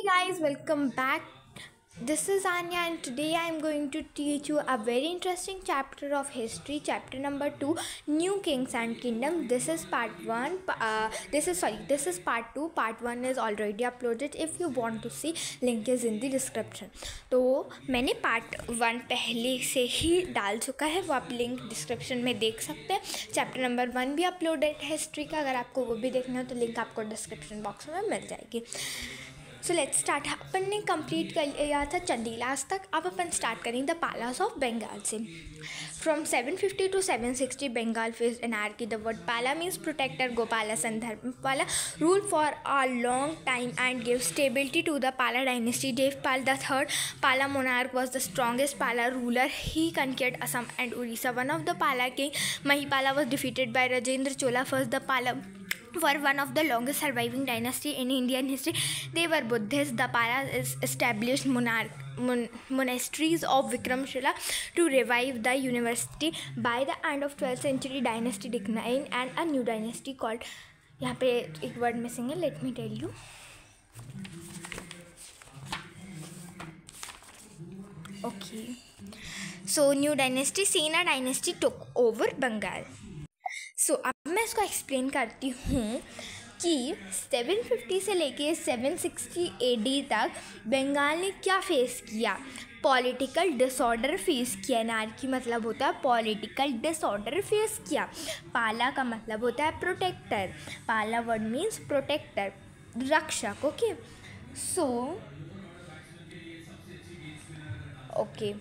Hey guys, welcome back. This is Anya and today I am going to teach you a very interesting chapter of history, chapter number 2, New Kings and Kingdom. This is part 1. This is part 2. Part 1 is already uploaded. If you want to see, link is in the description. तो मैंने part 1 पहले से ही डाल चुका है, वो आप link description में देख सकते हैं. चैप्टर नंबर 1 भी अपलोडेड है हिस्ट्री का, अगर आपको वो भी देखना हो तो लिंक आपको डिस्क्रिप्शन बॉक्स में मिल जाएगी. So let's start. अपन ने कंप्लीट कर लिया था चंदीलास तक. अब अपन स्टार्ट करेंगे द पालास ऑफ बंगाल से. From 750 to 760 Bengal faced anarchy. The word Pala means protector. Gopala son Dharmapala rule for a long time and give stability to the Pala dynasty. Devapala the third Pala monarch was the strongest Pala ruler. He conquered Assam and Orissa. One of the Pala king Mahipala was defeated by Rajendra Chola. First, the Pala were one of the longest surviving dynasty in Indian history. They were Buddhists. The Palas established monasteries of Vikramshila to revive the university. By the end of 12th century, dynasty declined and a new dynasty called, यहाँ पे एक word missing है, let me tell you. Okay, so new dynasty Sena dynasty took over Bengal. So अब मैं इसको explain करती हूँ कि 750 से लेके 760 AD तक बंगाल ने क्या फेस किया. पॉलिटिकल डिसऑर्डर फेस किया. एनार्की मतलब होता है पॉलिटिकल डिसऑर्डर फेस किया. पाला का मतलब होता है प्रोटेक्टर. पाला वर्ड मीन्स प्रोटेक्टर, रक्षक. Okay, so okay.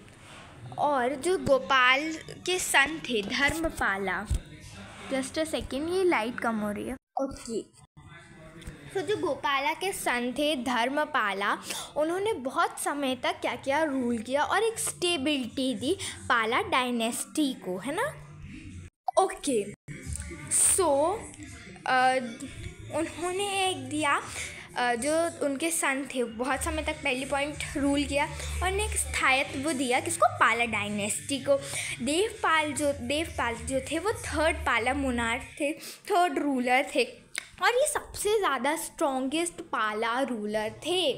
और जो गोपाल के सन थे धर्मपाला, जस्ट अ सेकेंड, ये लाइट कम हो रही है. ओके, तो जो गोपाला के सन थे धर्मपाला, उन्होंने बहुत समय तक क्या किया, रूल किया और एक स्टेबिलिटी दी पाला डायनेस्टी को, है ना. ओके, सो उन्होंने एक दिया जो उनके सन थे बहुत समय तक पहली पॉइंट रूल किया और ने एक स्थायित्व दिया किसको, पाला डायनेस्टी को. देवपाल जो थे वो थर्ड पाला मोनार्क थे, थर्ड रूलर थे और ये सबसे ज़्यादा स्ट्रॉन्गेस्ट पाला रूलर थे.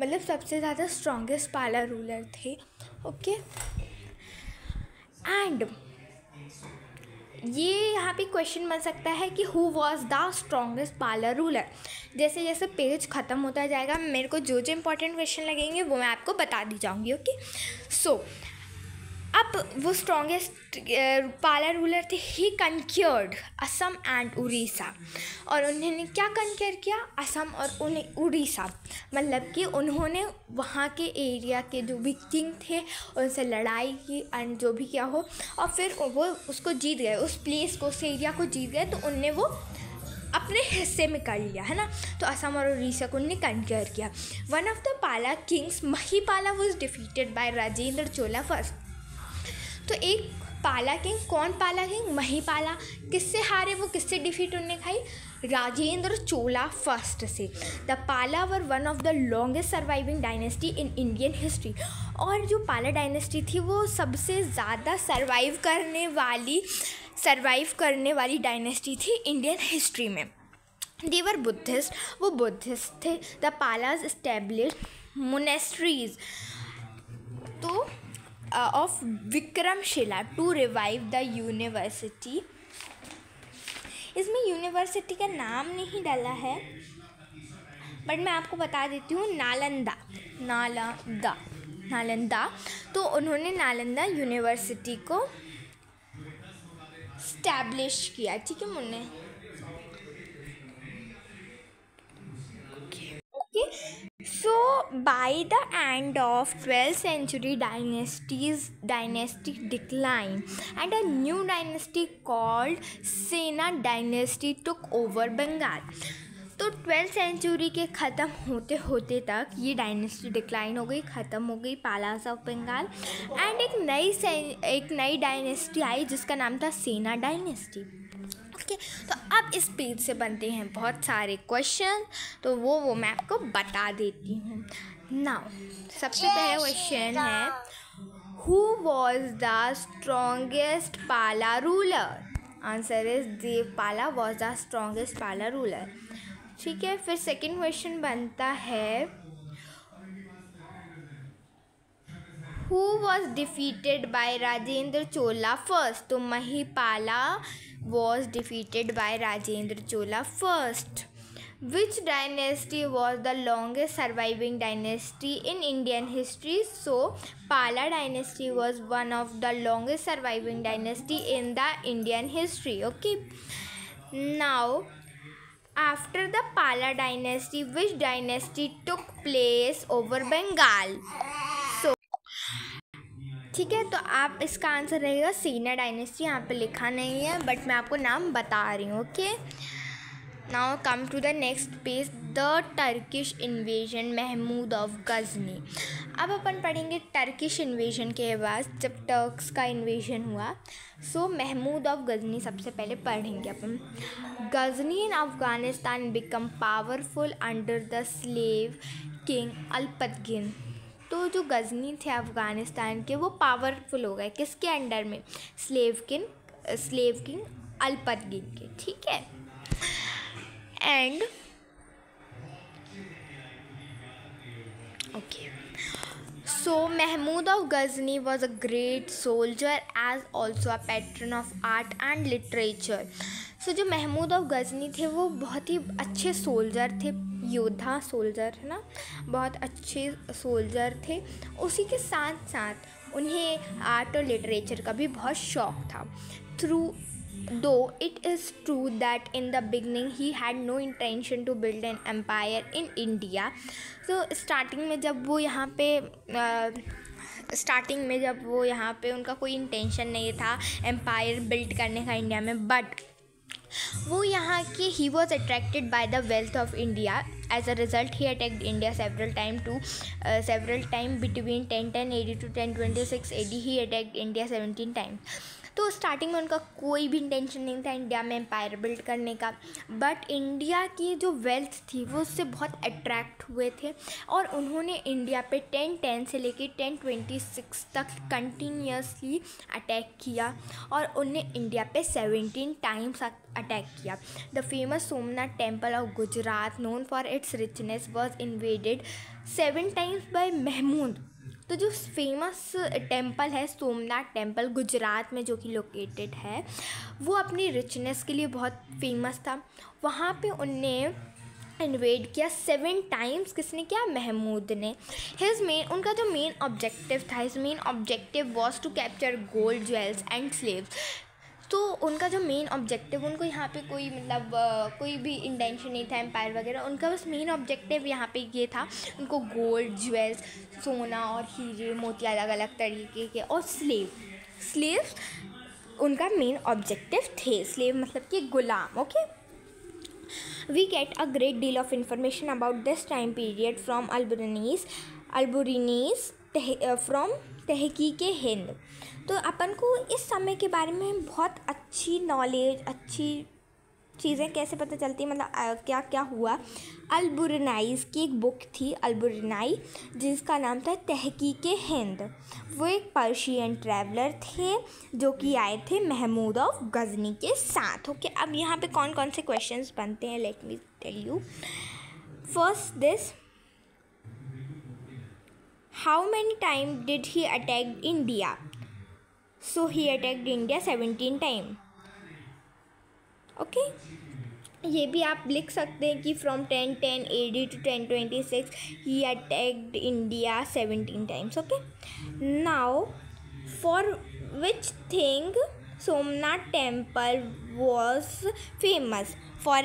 मतलब सबसे ज़्यादा स्ट्रॉन्गेस्ट पाला रूलर थे. ओके, एंड ये यहाँ पे क्वेश्चन बन सकता है कि हु वॉज द स्ट्रॉन्गेस्ट पाला रूलर. जैसे जैसे पेज ख़त्म होता जाएगा मेरे को जो जो इंपॉर्टेंट क्वेश्चन लगेंगे वो मैं आपको बता दी जाऊँगी. ओके, सो अब वो स्ट्रॉन्गेस्ट पाला रूलर थे. ही कंक्योर्ड असम एंड उड़ीसा. और उन्होंने क्या कंक्योर किया, असम और उड़ीसा. मतलब कि उन्होंने वहाँ के एरिया के जो भी किंग थे उनसे लड़ाई की एंड जो भी क्या हो, और फिर वो उसको जीत गए, उस प्लेस को, उस एरिया को जीत गए. तो उनने वो अपने हिस्से में कर लिया, है ना. तो असम और उड़ीसा को उन्होंने कंक्योर किया. वन ऑफ द पाला Kings Mahipala was defeated bye Rajendra Chola first. तो एक पाला किंग, कौन पाला किंग, महिपाला, किससे हारे, वो किससे डिफीट उन्होंने खाई, राजेंद्र चोला फर्स्ट से. The Pala were one of the longest surviving dynasty in Indian history. और जो पाला डायनेस्टी थी वो सबसे ज़्यादा सर्वाइव करने वाली डायनेस्टी थी इंडियन हिस्ट्री में. दे वर बुद्धिस्ट, वो बुद्धिस्ट थे. द पालाज एस्टेब्लिश्ड मोनेस्ट्रीज तो of Vikramshila to revive the university. इसमें यूनिवर्सिटी का नाम नहीं डाला है बट मैं आपको बता देती हूँ, नालंदा. तो उन्होंने नालंदा यूनिवर्सिटी को स्टैब्लिश किया. ठीक है मुन्ने. So by the end of 12th century, dynasty declined and a new dynasty called Sena dynasty took over Bengal. तो 12th सेंचुरी के ख़त्म होते होते तक ये डायनेस्टी डिक्लाइन हो गई, ख़त्म हो गई, पालास ऑफ बंगाल. एंड एक नई डायनेस्टी आई जिसका नाम था सेना डायनेस्टी. ओके, तो अब इस पेज से बनते हैं बहुत सारे क्वेश्चन, तो वो मैं आपको बता देती हूँ. नाउ सबसे पहला क्वेश्चन है, हु वॉज द स्ट्रॉन्गेस्ट पाला ruler. Answer is Devapala was the strongest पाला रूलर. ठीक है, फिर सेकंड क्वेश्चन बनता है, who was defeated by Rajendra Chola first? तो Mahipala was defeated by Rajendra Chola first. Which dynasty was the longest surviving dynasty in Indian history? So Pala dynasty was one of the longest surviving dynasty in the Indian history. Okay, now after the Pala dynasty, which dynasty took place over Bengal? So ठीक है, तो आप इसका answer रहेगा सेना dynasty. यहाँ पे लिखा नहीं है बट मैं आपको नाम बता रही हूँ. Okay, now come to the next page, the Turkish invasion Mahmud of Ghazni. अब अपन पढ़ेंगे टर्किश इन्वेजन के बाद जब टर्क्स का इन्वेजन हुआ. सो महमूद ऑफ गजनी सबसे पहले पढ़ेंगे अपन. Ghazni in Afghanistan become powerful under the slave king Alptigin. तो जो गजनी थे अफ़गानिस्तान के वो पावरफुल हो गए किसके अंडर में? स्लेव किंग अल्पतगिन के. ठीक है, and okay, so Mahmud of Ghazni was a great soldier as also a patron of art and literature. So जो महमूद ऑफ गजनी थे वो बहुत ही अच्छे सोल्जर थे, योद्धा सोल्जर है ना, बहुत अच्छे सोल्जर थे. उसी के साथ साथ उन्हें आर्ट और लिटरेचर का भी बहुत शौक़ था. Though it is true that in the beginning he had no intention to build an empire in India. So starting में जब वो यहाँ पे उनका कोई इंटेंशन नहीं था एम्पायर बिल्ड करने का इंडिया में, बट वो यहाँ के he was attracted by the wealth of India. As a result he attacked India several time between 1010 AD to 1026 AD. He attacked India 17 times. तो स्टार्टिंग में उनका कोई भी इंटेंशन नहीं था इंडिया में एम्पायर बिल्ड करने का, बट इंडिया की जो वेल्थ थी वो उससे बहुत अट्रैक्ट हुए थे और उन्होंने इंडिया पे 1010 से लेके 1026 तक कंटिन्यूसली अटैक किया और उनने इंडिया पे 17 टाइम्स अटैक किया. The famous Somnath temple of Gujarat known for its richness was invaded 7 times by Mahmud. तो जो फेमस टेम्पल है सोमनाथ टेम्पल गुजरात में जो कि लोकेटेड है, वो अपनी रिचनेस के लिए बहुत फेमस था. वहाँ पे उनने इन्वेड किया 7 टाइम्स. किसने किया? महमूद ने. उनका जो main objective was to capture gold, jewels and slaves. तो उनका जो मेन ऑब्जेक्टिव, उनको यहाँ पे कोई भी इंटेंशन नहीं था एम्पायर वगैरह. उनका बस मेन ऑब्जेक्टिव यहाँ पे ये था, उनको गोल्ड, ज्वेल्स, सोना और हीरे मोती अलग अलग तरीके के और स्लेव्स उनका मेन ऑब्जेक्टिव थे. स्लेव मतलब कि गुलाम. Okay, we get a great deal of information about this time period from Alberuni's from Tahqiq Hind. तो अपन को इस समय के बारे में बहुत अच्छी नॉलेज, अच्छी चीज़ें कैसे पता चलती, मतलब क्या क्या हुआ. अल्बुरनाइज़ की एक बुक थी, अल्बुरनाई, जिसका नाम था तहकीक हिंद. वो एक पर्शियन ट्रैवलर थे जो कि आए थे महमूद ऑफ गजनी के साथ. ओके, अब यहाँ पे कौन कौन से क्वेश्चंस बनते हैं, let me tell you. First this, how many time did he attack India? So he attacked India 17 times. Okay, ये भी आप लिख सकते हैं कि from 1010 AD to 1026 he attacked India 17 times. ओके, now for which thing Somnath temple was famous? For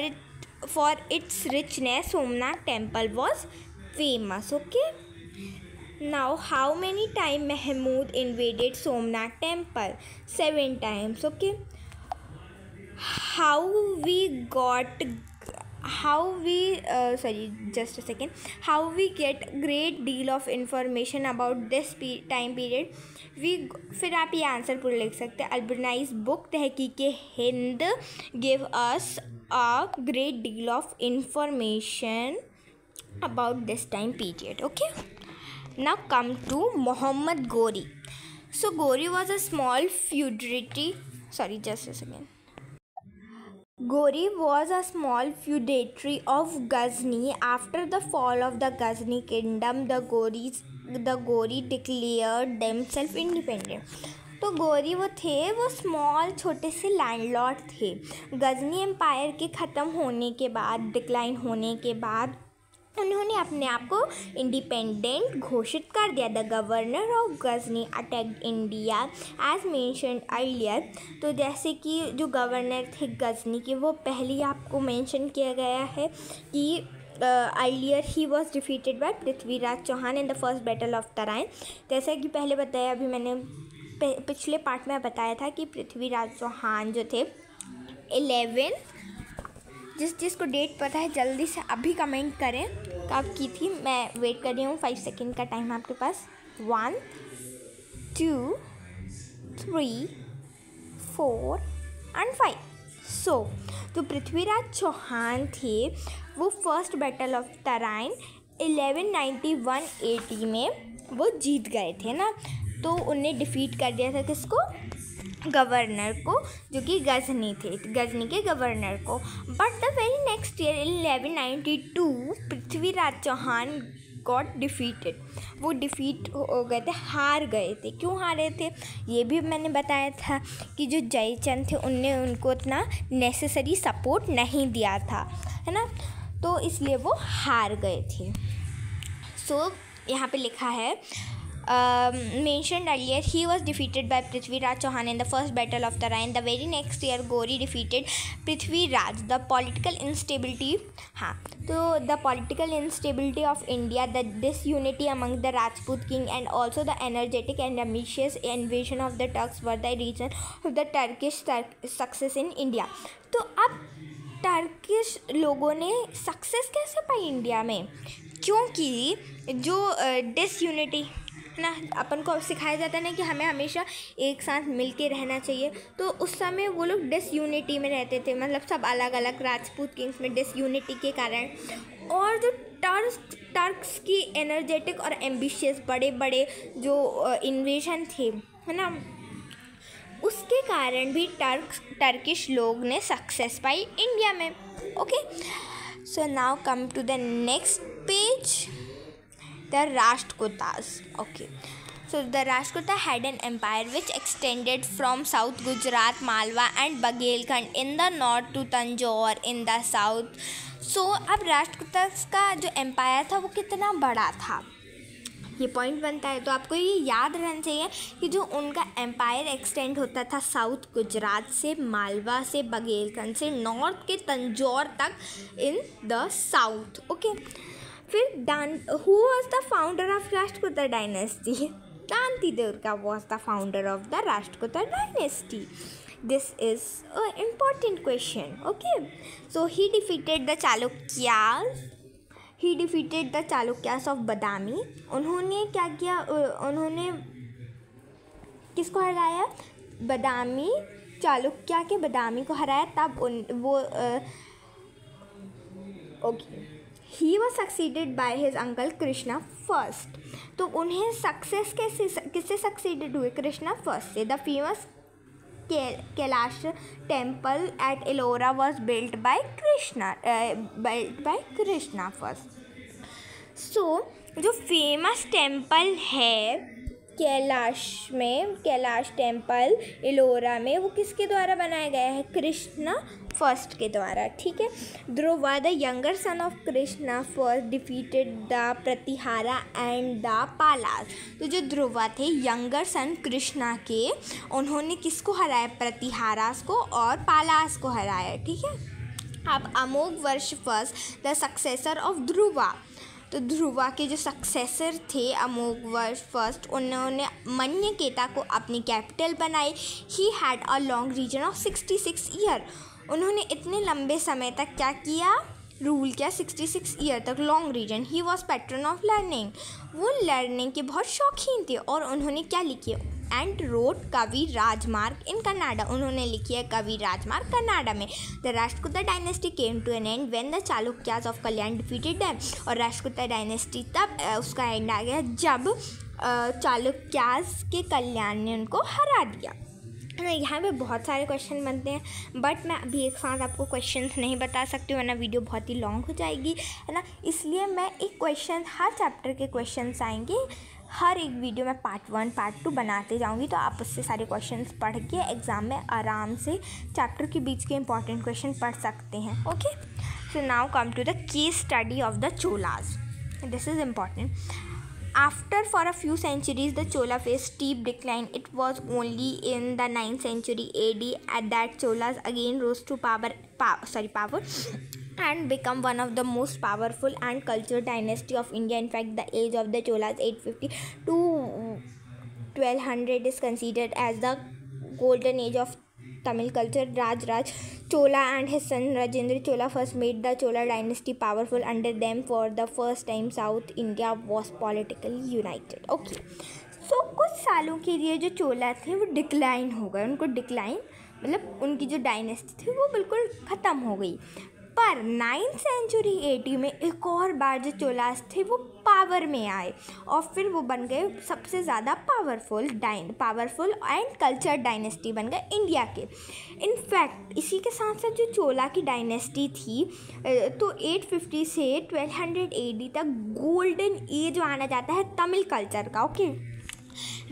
its richness Somnath temple was famous. Okay, now how many times Mahmud invaded Somnath temple? 7 times. Okay, how we get great deal of information about this time period? फिर आप ये answer पूरा लिख सकते हैं. अल्बुरनाइज़ book तहकीक Hind give us a great deal of information about this time period. Okay, now come to Muhammad Ghori. So Ghori was a small feudatory. Sorry, just a second. Gori was a small feudatory of Ghazni. After the fall of the Ghazni kingdom, the Gori declared themselves independent. तो गोरी वो small छोटे से landlord थे. Ghazni empire के ख़त्म होने के बाद, डिक्लाइन होने के बाद उन्होंने अपने आप को इंडिपेंडेंट घोषित कर दिया. The governor of Ghazni attacked India as mentioned earlier. तो जैसे कि जो गवर्नर थे गजनी के, वो पहले ही आपको मेंशन किया गया है कि earlier he was defeated by Prithviraj Chauhan in the first battle of Tarain. जैसा कि पहले बताया, अभी मैंने पिछले पार्ट में बताया था कि पृथ्वीराज चौहान जो थे 11, जिसको डेट पता है जल्दी से अभी कमेंट करें कब की थी. मैं वेट कर रही हूँ. 5 सेकेंड का टाइम आपके पास. 1 2 3 4 एंड 5. तो पृथ्वीराज चौहान थे, वो first battle of Tarain 1191 AD में वो जीत गए थे ना. तो उन्हें डिफीट कर दिया था किसको? गवर्नर को, जो कि गजनी थे, गजनी के गवर्नर को. But the very next year 1192 Prithviraj Chauhan got defeated. वो डिफीट हो गए थे, हार गए थे. क्यों हारे थे ये भी मैंने बताया था कि जो जयचंद थे उनने उनको इतना नेसेसरी सपोर्ट नहीं दिया था, है ना. तो इसलिए वो हार गए थे. यहाँ पे लिखा है mentioned earlier, he was defeated by Prithviraj Chauhan in the first battle of Tarain. The very next year, Gori defeated Prithviraj. The political instability, the political instability of India, the disunity among the Rajput king, and also the energetic and ambitious invasion of the Turks were the reason of the Turkish success in India. तो अब Turkish लोगों ने success कैसे पाई India में? क्योंकि जो disunity ना, अपन को सिखाया जाता है ना कि हमें हमेशा एक साथ मिल के रहना चाहिए. तो उस समय वो लोग डिसयूनिटी में रहते थे, मतलब सब अलग अलग राजपूत किंग्स में डिसयूनिटी के कारण. और जो टर्क्स की एनर्जेटिक और एम्बिशियस बड़े बड़े जो इन्वेजन थे, है ना, उसके कारण भी टर्किश लोग ने सक्सेस पाई इंडिया में. Okay, so now come to the next page. The Rashtrakutas. Okay, so the Rashtrakuta had an empire which extended from South Gujarat, Malwa and Bagelkhand in the north to Tanjore in the south. So अब राष्ट्रकूटास का जो empire था वो कितना बड़ा था, ये point बनता है. तो आपको ये याद रहना चाहिए कि जो उनका एम्पायर एक्सटेंड होता था साउथ गुजरात से, मालवा से, बघेलखंड से, नॉर्थ के तंजौर तक इन द साउथ. ओके, फिर who was the founder of Rashtrakuta dynasty? Danti Durga was the founder of the Rashtrakuta dynasty. This is an important question. Okay, so he defeated the Chalukyas. Of Badami. उन्होंने क्या किया? उन्होंने किसको हराया? बदामी, चालुक्य के बदामी को हराया. तब वो okay, he was succeeded by his uncle Krishna first. तो उन्हें सक्सेस किससे सक्सीडेड हुए? कृष्णा फर्स्ट से. The famous Kailash temple at Ellora was built by Krishna first. So जो फेमस टेम्पल है कैलाश टेम्पल एलोरा में, वो किसके द्वारा बनाया गया है? कृष्णा फर्स्ट के द्वारा. ठीक है. Dhruva the younger son of Krishna first defeated the Pratiharas and the Palas. तो जो ध्रुवा थे यंगर सन कृष्णा के, उन्होंने किसको हराया? प्रतिहारास को और पालास को हराया. ठीक है. अब अमोघ वर्ष first the successor of Dhruva. तो ध्रुवा के जो सक्सेसर थे अमोघ वर्ष फर्स्ट, उन्होंने मन्यकेता को अपनी कैपिटल बनाई. He had a long reign of 66 year. उन्होंने इतने लंबे समय तक क्या किया? रूल किया. 66 ईयर तक, long reign. He was patron of learning. वो लर्निंग के बहुत शौकीन थे. और उन्होंने क्या लिखी? एंड रोड कवि राजमार्ग इन कनाडा. उन्होंने लिखी है कवि राजमार्ग कनाडा में. The Rashtrakuta dynasty came to an end when the Chalukyas of Kalyan defeated them. और राष्ट्रकूटा डायनेस्टी तब उसका एंड आ गया जब चालुक्यास के कल्याण ने उनको हरा दिया. यहाँ पे बहुत सारे क्वेश्चन बनते हैं, बट मैं अभी एक साथ आपको क्वेश्चन नहीं बता सकती हूँ, वरना वीडियो बहुत ही लॉन्ग हो जाएगी, है ना। इसलिए मैं एक क्वेश्चन, हर चैप्टर के क्वेश्चंस आएंगे, हर एक वीडियो में पार्ट 1 पार्ट 2 बनाते जाऊँगी, तो आप उससे सारे क्वेश्चंस पढ़ के एग्ज़ाम में आराम से चैप्टर के बीच के इंपॉर्टेंट क्वेश्चन पढ़ सकते हैं। Okay, so now come to the case study of the Cholas. This is important. After for a few centuries the Chola faced steep decline. It was only in the 9th century AD at that Cholas again rose to power and become one of the most powerful and cultured dynasty of India. In fact, the age of the Cholas 850 to 1200 is considered as the golden age of Tamil culture. Raj Chola and his son Rajendra Chola first made the Chola dynasty powerful. Under them, for the first time, South India was politically united. Okay, so कुछ सालों के लिए जो चोला थे वो decline हो गए, उनको डिक्लाइन मतलब उनकी जो डायनेस्टी थी वो बिल्कुल ख़त्म हो गई। पर 9th सेंचुरी AD में एक और बार जो चोलास थे वो पावर में आए और फिर वो बन गए सबसे ज़्यादा पावरफुल एंड कल्चर डायनेस्टी बन गए इंडिया के। इनफैक्ट इसी के साथ साथ जो चोला की डायनेस्टी थी तो 850 से 1200 AD तक गोल्डन एज माना जाता है तमिल कल्चर का। ओके,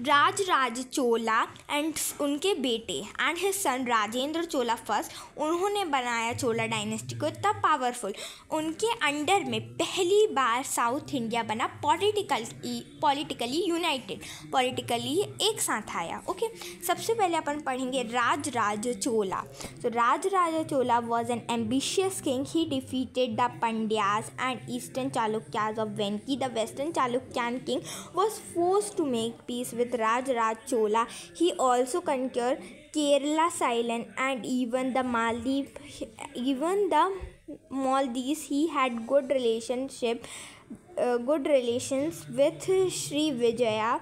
राज चोला एंड उनके बेटे and his son Rajendra Chola first, उन्होंने बनाया चोला डायनेस्टी को इतना पावरफुल। उनके अंडर में पहली बार साउथ इंडिया बना पॉलिटिकली यूनाइटेड, पॉलिटिकली एक साथ आया। ओके, सबसे पहले अपन पढ़ेंगे राज चोला। तो Raj Chola was an ambitious king. He defeated the Pandyas and eastern Chalukyas of Vengi. The western Chalukyan king was forced to make peace with Raj Chola. He also conquered Kerala, Ceylon, and even the Maldives. He had good relations with Sri Vijaya,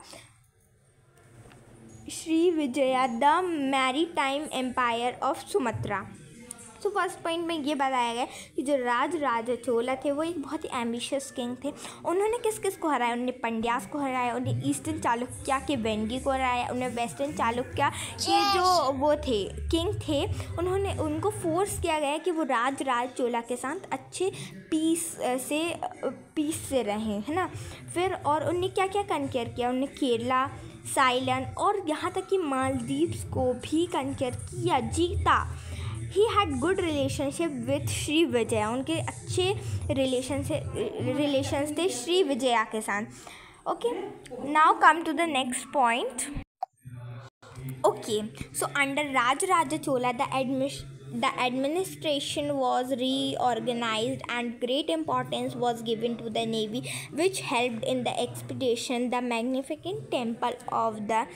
the maritime empire of Sumatra. तो first point में ये बताया गया कि जो राज चोला थे वो एक बहुत ही एम्बिशियस किंग थे। उन्होंने किस किस को हराया? उन्होंने पंड्यास को हराया, उन्हें ईस्टर्न चालुक्या के वेंगी को हराया, उन्हें वेस्टर्न चालुक्या के जो वो थे किंग थे उनको फोर्स किया गया कि वो राज चोला के साथ अच्छे पीस से रहें, है ना। फिर और उन्हें क्या क्या कनकेयर किया? उन्हें केरला, साइलन और यहाँ तक कि मालदीव्स को भी कनकेयर किया, जीता। He had good relationship with Shri Vijaya. उनके अच्छे रिलेशंस थे श्री विजया के साथ. Okay, now come to the next point. Okay, so under Raj Chola, the administration was reorganized and great importance was given to the navy, which helped in the expedition. The magnificent temple of the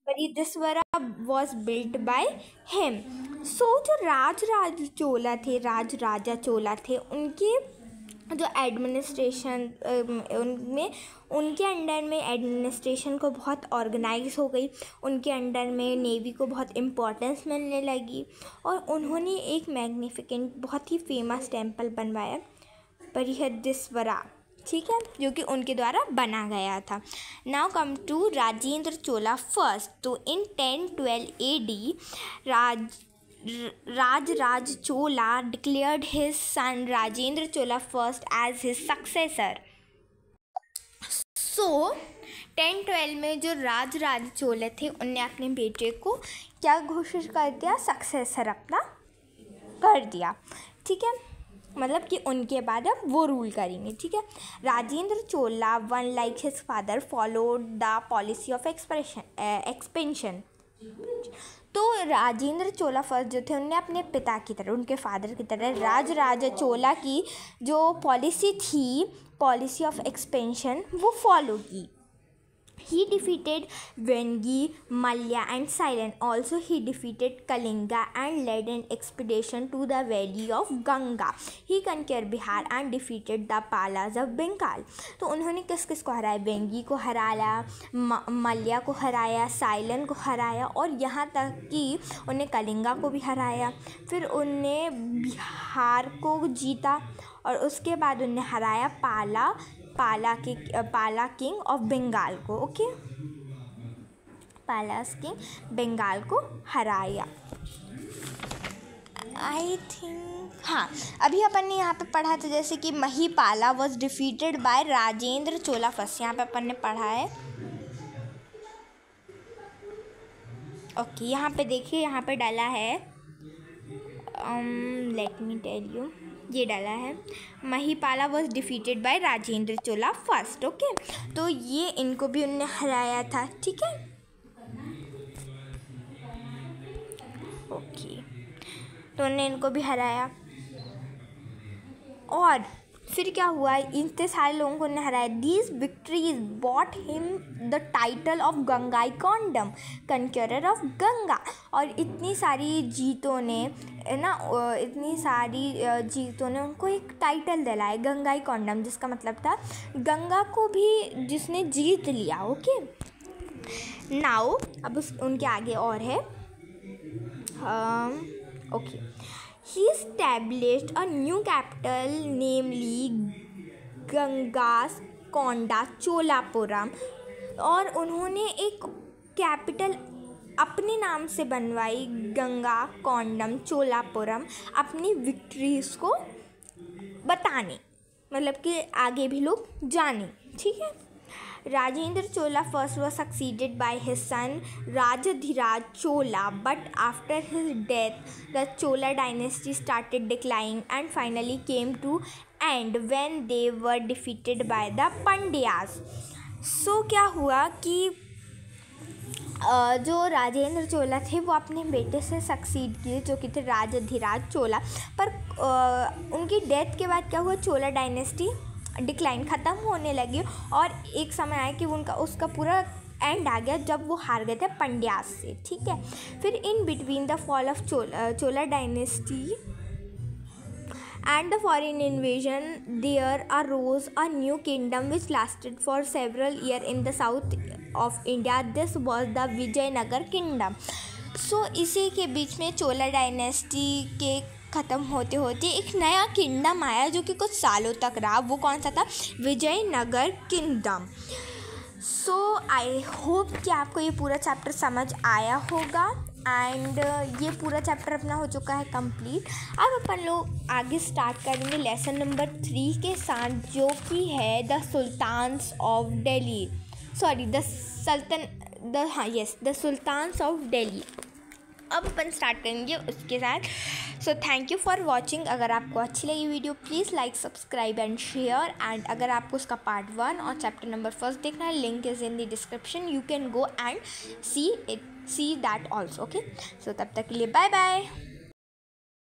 Baridiswara was built by him. So जो राज राजा चोला थे उनके जो administration उनके under में administration को बहुत organise हो गई, उनके अंडर में नेवी को बहुत इम्पोर्टेंस मिलने लगी और उन्होंने एक मैग्निफिकेंट बहुत ही फेमस टेम्पल बनवाया, बृहदीश्वरा, ठीक है, जो कि उनके द्वारा बना गया था। Now come to Rajendra Chola first. तो in 1012 AD Raj Chola declared his son Rajendra Chola first as his successor. So 1012 में जो राज चोला थे उनने अपने बेटे को क्या घोषित कर दिया? सक्सेसर अपना कर दिया, ठीक है, मतलब कि उनके बाद अब वो रूल करेंगे, ठीक है। Rajendra Chola one like his father followed the policy of expansion. तो राजेंद्र चोला फर्स्ट जो थे उनने अपने पिता की तरह, उनके फादर की तरह राज चोला की जो पॉलिसी थी, पॉलिसी ऑफ एक्सपेंशन, वो फॉलो की. He defeated Vengi, Malya and Ceylon. Also he defeated Kalinga and led an expedition to the valley of Ganga. He conquered Bihar and defeated the Palas of Bengal. तो उन्होंने किस किस को हराया? वेंगी को हराया, मल्या को हराया, साइलन को हराया और यहाँ तक कि उन्हें कलिंगा को भी हराया. फिर उन्हें बिहार को जीता और उसके बाद उन्हें हराया पाला किंग ऑफ बंगाल को। ओके, पालास किंग बंगाल को हराया। आई थिंक हाँ, अभी अपन ने यहाँ पे पढ़ा था जैसे कि Mahipala was defeated bye Rajendra Chola first, यहाँ पे अपन ने पढ़ा है। ओके, यहाँ पे देखिए, यहाँ पे डाला है लेट मी टेल यू, ये डाला है Mahipala was defeated bye Rajendra Chola first. Okay, तो ये इनको भी उनने हराया था। ठीक है, ओके, तो उन्होंने इनको भी हराया। और फिर क्या हुआ, इतने सारे लोगों को उन्हें हराया। These victories bought him the title of Gangai Konda, conqueror of Ganga. और इतनी सारी जीतों ने ना, इतनी सारी जीतों ने उनको एक टाइटल दिलाया, गंगाई कॉन्डम, जिसका मतलब था गंगा को भी जिसने जीत लिया। ओके, नाउ अब उनके आगे और है। Okay, he established a new capital namely Gangas कोंडा चोलापुरम, और उन्होंने एक कैपिटल अपने नाम से बनवाई, गंगा कोंडम चोलापुरम, अपनी विक्ट्रीज को बताने, मतलब कि आगे भी लोग जाने। ठीक है, राजेंद्र चोला first was succeeded by his son Rajadhiraj Chola, but after his death the Chola dynasty started declining and finally came to end when they were defeated by the Pandyas. So क्या हुआ कि जो राजेंद्र चोला थे वो अपने बेटे से सक्सीड किए, जो कि थे राजाधिराज चोला, पर उनकी डेथ के बाद क्या हुआ, चोला डायनेस्टी डिक्लाइन ख़त्म होने लगी, और एक समय आया कि उसका पूरा एंड आ गया जब वो हार गए थे पंड्यास से। ठीक है, फिर in between the fall of Chola dynasty and the foreign invasion there arose a new kingdom which lasted for several years in the south of India. This was the Vijayanagar kingdom. So इसी के बीच में चोला dynasty के ख़त्म होते होते एक नया kingdom आया जो कि कुछ सालों तक रहा। वो कौन सा था, Vijayanagar kingdom. So I hope कि आपको ये पूरा चैप्टर समझ आया होगा, एंड ये पूरा चैप्टर अपना हो चुका है कंप्लीट। अब अपन लोग आगे स्टार्ट करेंगे लेसन नंबर 3 के साथ, जो कि है the sultans of Delhi, sorry the sultans of Delhi. अब अपन स्टार्ट करेंगे उसके साथ। So thank you for watching. अगर आपको अच्छी लगी video please like, subscribe and share. And अगर आपको उसका पार्ट 1 और चैप्टर नंबर 1 देखना है, link is in the description, you can go and see that also. Okay, so तब तक के लिए बाय बाय।